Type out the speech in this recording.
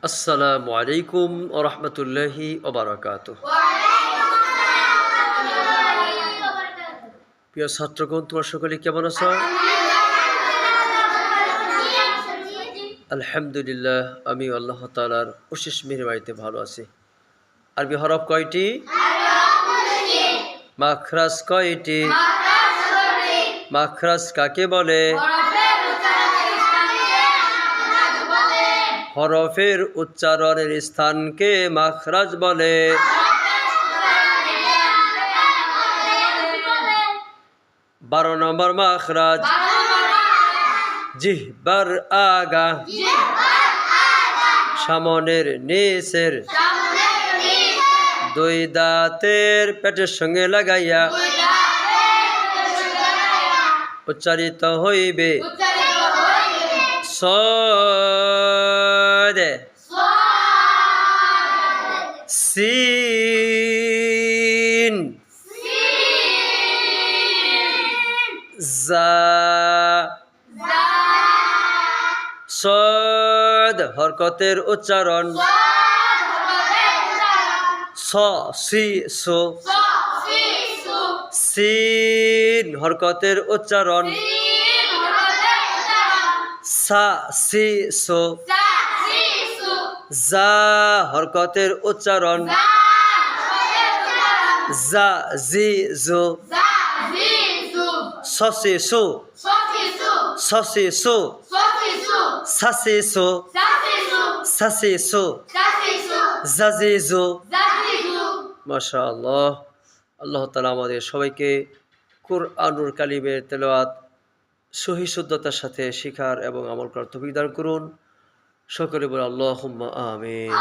আসসালামু আলাইকুম ওয়া রাহমাতুল্লাহি ওয়া বারাকাতুহু। প্রিয় ছাত্রগণ, তোমরা সকলে কেমন আছো? আলহামদুলিল্লাহ, আমি আল্লাহ তাআলার অশেষ মেহেরবানিতে ভালো আছি। আরবি হরফ কয়টি? মাখরাজ কয়টি? মাখরাজ কাকে বলে? হরফের উচ্চারণের স্থানকে মাখরাজ বলে। 12 নম্বর মাখরাজ জিহ্বার আগা, সামনের নিচের দুই দাঁতের পেটের সঙ্গে লাগাইয়া উচ্চারিত হইবে সদ সিন জা। সদ হরকতের উচ্চারণ স সি সো। সিন হরকতের উচ্চারণ সা সি সো। জা হরকতের উচ্চারণ জা জি জো। সসি সু সসি সু সাসি সু সাসি সু জাজি জু। মাশাআল্লাহ, আল্লাহ তাআলা আমাদের সবাইকে কুরআনুল কারীমের তেলাওয়াত সহি শুদ্ধতার সাথে শিখার এবং আমল করার তৌফিক দান করুন। সকলে বলে আল্লাহুম্মা আমিন।